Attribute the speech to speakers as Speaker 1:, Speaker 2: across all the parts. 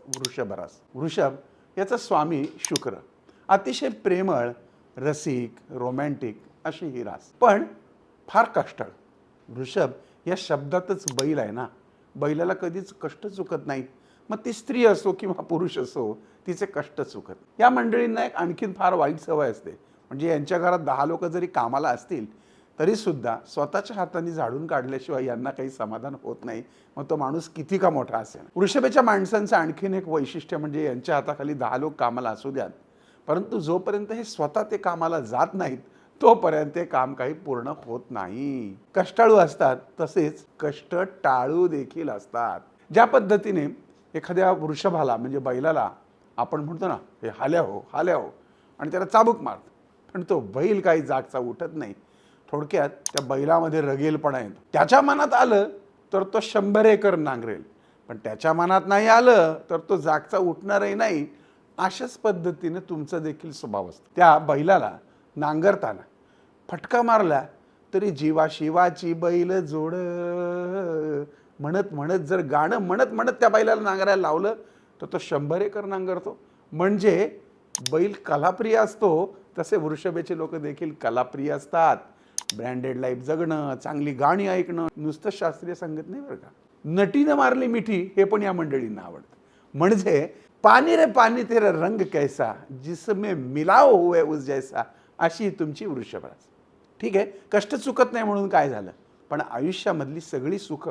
Speaker 1: वृषभ रास. वृषभ याचा स्वामी शुक्र. अतिशय प्रेमळ, रसिक, रोमॅन्टिक अशी ही रास, पण फार कष्टळ. वृषभ या शब्दातच बैल आहे ना, बैलाला कधीच कष्ट चुकत नाहीत. मग ती स्त्री असो किंवा पुरुष असो, तिचे कष्ट चुकत. या मंडळींना एक आणखीन फार वाईट सवय असते, म्हणजे यांच्या घरात 10 लोक जरी कामाला असतील तरी सुद्धा स्वतःच्या हाताने झाडून काढल्याशिवाय यांना काही समाधान होत नाही, मग तो माणूस किती का मोठा असेल. वृषभेच्या माणसांचं आणखीन एक वैशिष्ट्य म्हणजे यांच्या हाताखाली 10 लोक कामाला असू द्यात, परंतु जोपर्यंत हे स्वतः ते कामाला जात नाहीत तोपर्यंत ते काम काही पूर्ण होत नाही. कष्टाळू असतात, तसेच कष्ट टाळू देखील असतात. ज्या पद्धतीने एखाद्या वृषभाला म्हणजे बैलाला आपण म्हणतो ना, हे हाल्या हो हाल्या हो, आणि त्याला चाबूक मारतो, पण तो बैल काही जागचा उठत नाही. थोडक्यात त्या बैलामध्ये रगेलपणा येतो. त्याच्या मनात आलं तर तो 100 एकर नांगरेल, पण त्याच्या मनात नाही आलं तर तो जागचा उठणारही नाही. अशाच पद्धतीने तुमचा देखील स्वभाव असतो. त्या बैलाला नांगरताना फटका मारला तरी जीवा शिवाची बैल जोड म्हणत म्हणत जर गाणं म्हणत म्हणत त्या बैलाला नांगरायला लावलं तर तो 100 एकर नांगरतो. म्हणजे बैल कलाप्रिय असतो, तसे वृषभेचे लोक देखील कलाप्रिय असतात. ब्रँडेड लाईफ जगणं, चांगली गाणी ऐकणं, नुसतं शास्त्रीय संगीत नाही बरं का. नटीनं मारली मिठी हे पण या मंडळींना आवडतं. म्हणजे पानी रे पानी तेरा रंग कैसा, जिसमें मिलाव हुए उस जैसा, अशी तुमची वृषभ रास. ठीक आहे, कष्ट चुकत नाही म्हणून काय झालं, पण आयुष्यामधली सगळी सुख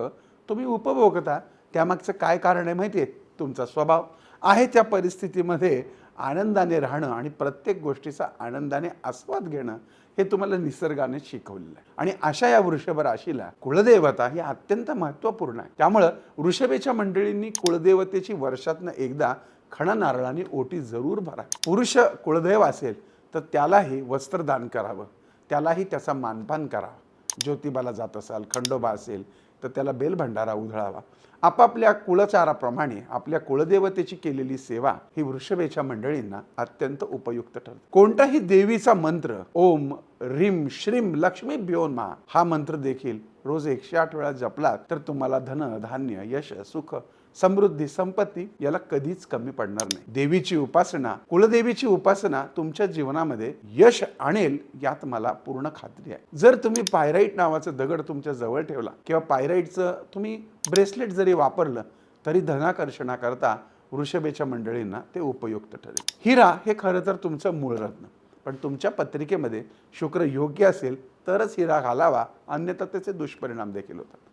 Speaker 1: तुम्ही उपभोगता. त्यामागचं काय कारण आहे माहिती आहे? तुमचा स्वभाव आहे. त्या परिस्थितीमध्ये आनंदाने राहणं आणि प्रत्येक गोष्टीचा आनंदाने आस्वाद घेणं हे तुम्हाला निसर्गाने शिकवलेलं आहे. आणि अशा या वृषभ राशीला कुळदेवता ही अत्यंत महत्त्वपूर्ण आहे. त्यामुळं वृषभेच्या मंडळींनी कुळदेवतेची वर्षातनं एकदा खणा नारळाने ओटी जरूर भरा. पुरुष कुळदेव असेल तर त्यालाही वस्त्रदान करावं, त्यालाही त्याचा मानपान करावा. ज्योतिबाला जात असाल, खंडोबा असेल तर त्याला बेलभंडारा उधळावा. आपापल्या कुळचाराप्रमाणे आपल्या कुळदेवतेची केलेली सेवा ही वृषभेच्या मंडळींना अत्यंत उपयुक्त ठरते. कोणताही देवीचा मंत्र, ओम ह्रीं श्रीं लक्ष्मीभ्यो नमः, हा मंत्र देखील रोज 108 वेळा जपला तर तुम्हाला धन, धान्य, यश, सुख, समृद्धी, संपत्ती याला कधीच कमी पडणार नाही. देवीची उपासना, कुलदेवीची उपासना तुमच्या जीवनामध्ये यश आणेल यात मला पूर्ण खात्री आहे. जर तुम्ही पायराईट नावाचा दगड तुमच्या जवळ ठेवला किंवा पायराईटचं तुम्ही ब्रेसलेट जरी वापरलं तरी धनाकर्षणाकरता वृषभेच्या मंडळींना ते उपयुक्त ठरेल. हिरा हे खरं तर तुमचं मूळ रत्न, पण तुमच्या पत्रिकेमध्ये शुक्र योग्य असेल तरच हिरा घालावा, अन्यथा त्याचे दुष्परिणाम देखील होतात.